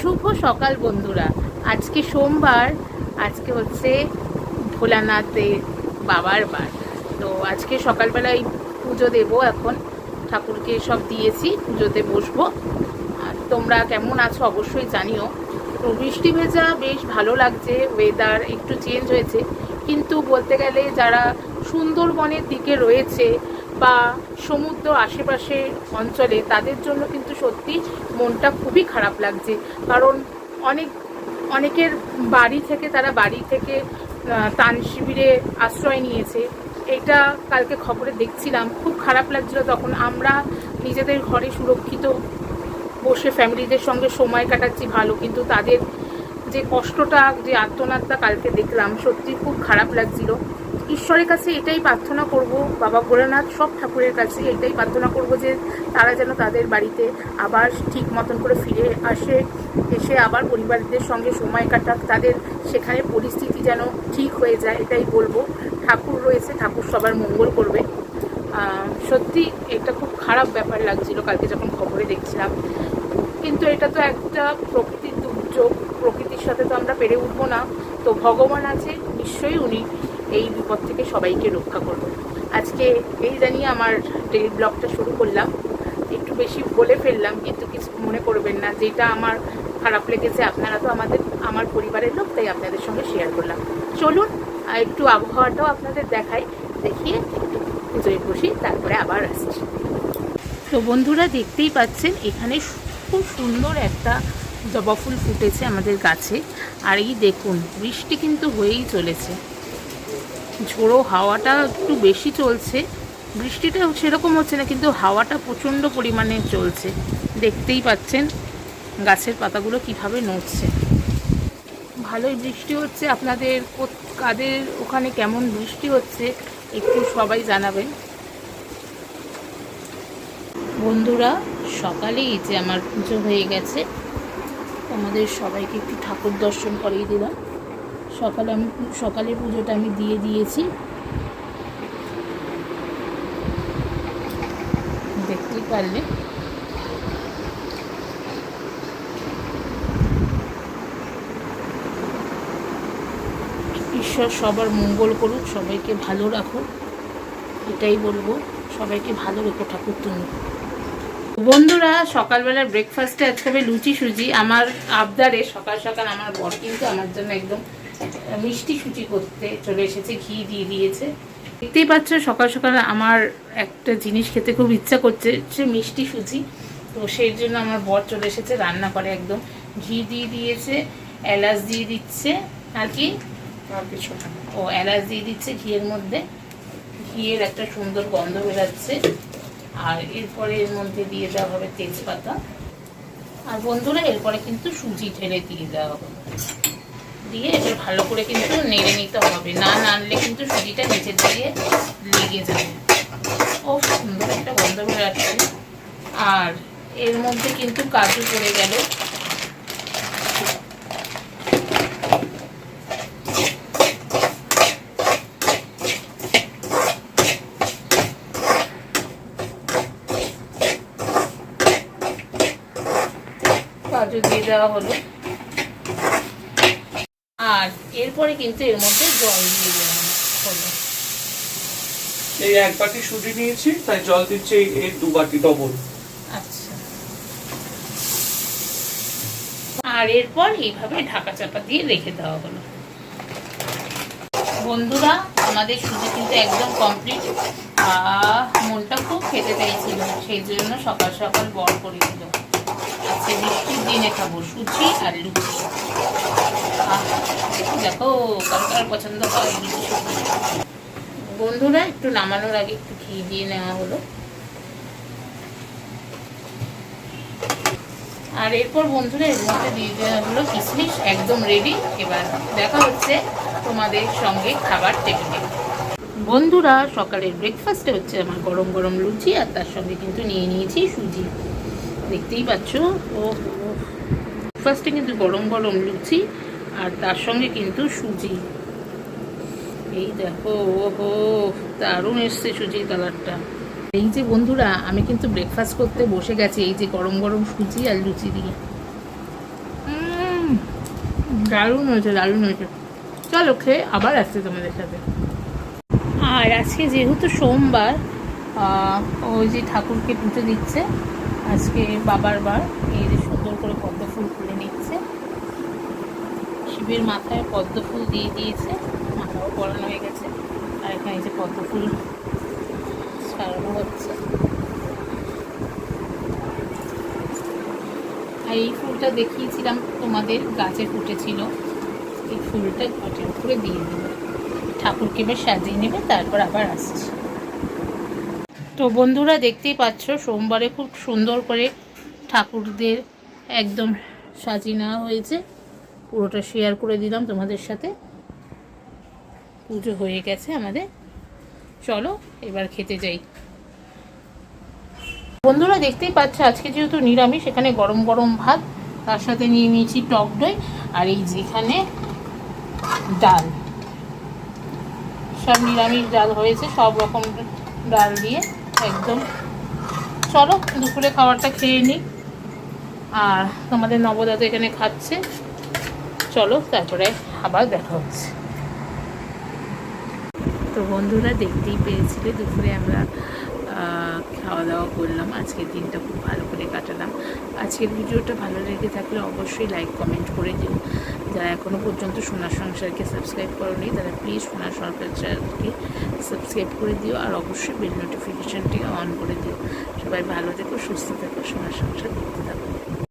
শুভ সকাল বন্ধুরা। আজকে সোমবার, আজকে হচ্ছে ভোলানাথের বাবার বার। তো আজকে সকালবেলায় পুজো দেবো, এখন ঠাকুরকে সব দিয়েছি, পুজোতে বসবো। আর তোমরা কেমন আছো অবশ্যই জানিও। তো বৃষ্টি ভেজা বেশ ভালো লাগছে, ওয়েদার একটু চেঞ্জ হয়েছে, কিন্তু বলতে গেলে যারা সুন্দরবনের দিকে রয়েছে বা সমুদ্র আশেপাশে অঞ্চলে, তাদের জন্য কিন্তু সত্যি মনটা খুবই খারাপ লাগছে। কারণ অনেকের বাড়ি থেকে ত্রাণ শিবিরে আশ্রয় নিয়েছে। এটা কালকে খবরে দেখছিলাম, খুব খারাপ লাগছিল। তখন আমরা নিজেদের ঘরে সুরক্ষিত বসে ফ্যামিলিদের সঙ্গে সময় কাটাচ্ছি ভালো, কিন্তু তাদের যে কষ্টটা, যে আর্তনাদটা কালকে দেখলাম, সত্যি খুব খারাপ লাগছিল। ঈশ্বরের কাছে এটাই প্রার্থনা করব, বাবা ভোলানাথ সব ঠাকুরের কাছে এটাই প্রার্থনা করব যে তারা যেন তাদের বাড়িতে আবার ঠিক মতন করে ফিরে এসে আবার পরিবারদের সঙ্গে সময় কাটাক, তাদের সেখানে পরিস্থিতি যেন ঠিক হয়ে যায়, এটাই বলবো। ঠাকুর রয়েছে, ঠাকুর সবার মঙ্গল করবে। সত্যি এটা খুব খারাপ ব্যাপার লাগছিল কালকে যখন খবরে দেখছিলাম। কিন্তু এটা তো একটা প্রকৃতির দুর্যোগ, প্রকৃতির সাথে তো আমরা পেরে উঠবো না। তো ভগবান আছে, নিশ্চয়ই উনি এই বিপদ থেকে সবাইকে রক্ষা করবেন। আজকে এই জানিয়ে আমার ডেইলি ব্লগটা শুরু করলাম। একটু বেশি বলে ফেললাম, কিন্তু কিছু মনে করবেন না। যেটা আমার খারাপ লেগেছে, আপনারা তো আমার পরিবারের লোক, তাই আপনাদের সঙ্গে শেয়ার করলাম। চলুন একটু আবহাওয়াটাও আপনাদের দেখিয়ে একটু পুজোয় বসি, তারপরে আবার আসছি। তো বন্ধুরা, দেখতেই পাচ্ছেন এখানে খুব সুন্দর একটা জবা ফুল ফুটেছে আমাদের গাছে। আর এই দেখুন, বৃষ্টি কিন্তু হয়েই চলেছে, ঝোড়ো হাওয়াটা একটু বেশি চলছে। বৃষ্টিটা সেরকম হচ্ছে না, কিন্তু হাওয়াটা প্রচণ্ড পরিমাণে চলছে। দেখতেই পাচ্ছেন গাছের পাতাগুলো কিভাবে নড়ছে। ভালোই বৃষ্টি হচ্ছে। কাদের ওখানে কেমন বৃষ্টি হচ্ছে একটু সবাই জানাবেন বন্ধুরা। সকালেই যে আমার পুজো হয়ে গেছে, আমাদের সবাইকে একটু ঠাকুর দর্শন করিয়ে দিলাম। সকালে পুজোটা আমি দিয়ে দিয়েছি, দেখতেই পারলে। ঈশ্বর সবার মঙ্গল করুক, সবাইকে ভালো রাখুক, এটাই বলবো। সবাইকে ভালো রেখো ঠাকুর তুমি। বন্ধুরা, সকালবেলার ব্রেকফাস্টে আজকে হবে লুচি সুজি। আমার আবদারে সকাল সকাল আমার বর কিন্তু আমার জন্য একদম মিষ্টি সুজি করতে চলে এসেছে, ঘি দিয়ে দিয়েছে। দেখতেই পাচ্ছ সকাল সকাল আমার একটা জিনিস খেতে খুব ইচ্ছা করছে, সে মিষ্টি সুজি। তো সেই জন্য আমার বর চলে এসেছে, রান্না করে একদম। ঘি দিয়ে দিয়েছে, এলাচ দিয়ে দিচ্ছে, আর কি এলাচ দিয়ে দিচ্ছে ঘিয়ের মধ্যে। ঘিয়ের একটা সুন্দর গন্ধ বেরাচ্ছে। আর এরপরে এর মধ্যে দিয়ে দেওয়া হবে তেজপাতা। আর বন্ধুরা, এরপরে কিন্তু সুজি ঢেলে দিয়ে দেওয়া হবে, দিয়ে এবার ভালো করে কিন্তু নেড়ে নিতে হবে। না নাড়লে কিন্তু সুজিটা নিচের দিকে লেগে যাবে। ও সুন্দর একটা গন্ধ বেরাচ্ছে। আর এর মধ্যে কিন্তু কাজু পড়ে গেল। কাজু দিয়ে দেওয়া হলো। আর এরপরে কিন্তু এর মধ্যে জল দিয়ে দেওয়া হলো। এই 1 বাটি সুজি নিয়েছি, তাই জল দিচ্ছি এই 2 বাটি ডবল। আচ্ছা। আর এরপর এইভাবে ঢাকা চাপা দিয়ে রেখে দেওয়া হলো। বন্ধুরা, আমাদের সুজি কিন্তু একদম কমপ্লিট। মনটা খুব খেতে চাইছিল, সেই জন্য সকাল সকাল বর করে দিল। আজকে বৃষ্টির দিনে খাবো সুজি আর লুচি। দেখো কার পছন্দ হয় লুচি সুজি। বন্ধুরা, একটু নামানোর আগে একটু ঘি দিয়ে নেওয়া হলো। আর এরপর বন্ধুরা, এর মধ্যে দিয়ে দেওয়া হলো কিশমিশ। একদম রেডি। এবার দেখা হচ্ছে তোমাদের সঙ্গে খাবার টেবিলে। বন্ধুরা, সকালের ব্রেকফাস্টে হচ্ছে আমার গরম গরম লুচি, আর তার সঙ্গে কিন্তু নিয়ে নিয়েছি সুজি। দেখতেই পাচ্ছ, ও ব্রেকফাস্টে কিন্তু গরম গরম লুচি, আর তার সঙ্গে কিন্তু সুজি। এই দেখো, ওহো দারুণ এসছে সুজির কালারটা। এই যে বন্ধুরা, আমি কিন্তু ব্রেকফাস্ট করতে বসে গেছি এই যে গরম গরম সুজি আর লুচি দিয়ে। দারুণ হয়েছে, দারুণ হয়েছে। চলো খেয়ে আবার আসছে তোমাদের সাথে। আর আজকে যেহেতু সোমবার, ওই যে ঠাকুরকে পুজো দিচ্ছে, আজকে বাবার বার। এই যে সুন্দর করে পদ্ম ফুল খুলে নিচ্ছে, শিবের মাথায় পদ্ম ফুল দিয়ে দিয়েছে, মাথাও পরানো হয়ে গেছে। আর এখানে যে পদ্ম ফুল ছাড়ানো হচ্ছে। আর এই ফুলটা দেখিয়েছিলাম তোমাদের, গাছে ফুটেছিল। এই ফুলটা ঘটের উপরে দিয়ে দেব, ঠাকুরকে এবার সাজিয়ে নেবে, তারপর আবার আসছে। তো বন্ধুরা দেখতেই পাচ্ছ, সোমবারে খুব সুন্দর করে ঠাকুরদের একদম সাজিয়ে নেওয়া হয়েছে। পুরোটা শেয়ার করে দিলাম তোমাদের সাথে। পুজো হয়ে গেছে আমাদের, চলো এবার খেতে যাই। বন্ধুরা দেখতেই পাচ্ছ, আজকে যেহেতু নিরামিষ, এখানে গরম গরম ভাত, তার সাথে নিয়ে নিয়েছি টক দই, আর এই যেখানে ডাল, সব নিরামিষ ডাল হয়েছে, সব রকম ডাল দিয়ে একদম। চলো দুপুরে খাবারটা খেয়ে নিই। আর তোমাদের নবদাদা এখানে খাচ্ছে, চলো তারপরে আবার দেখা হচ্ছে। তো বন্ধুরা দেখতেই পেয়েছিলে, দুপুরে আমরা খাওয়া দাওয়া করলাম। আজকের দিনটা খুব ভালো করে কাটালাম। আজকের ভিডিওটা ভালো লেগে থাকলে অবশ্যই লাইক কমেন্ট করে দিও। যারা এখনও পর্যন্ত সোনার সংসারকে সাবস্ক্রাইব করোনি, তারা প্লিজ সোনার সংসারকে সাবস্ক্রাইব করে দিও, আর অবশ্যই বেল নোটিফিকেশানটি অন করে দিও। সবাই ভালো থেকো, সুস্থ থেকো, সোনার সংসার দেখতে থাকো।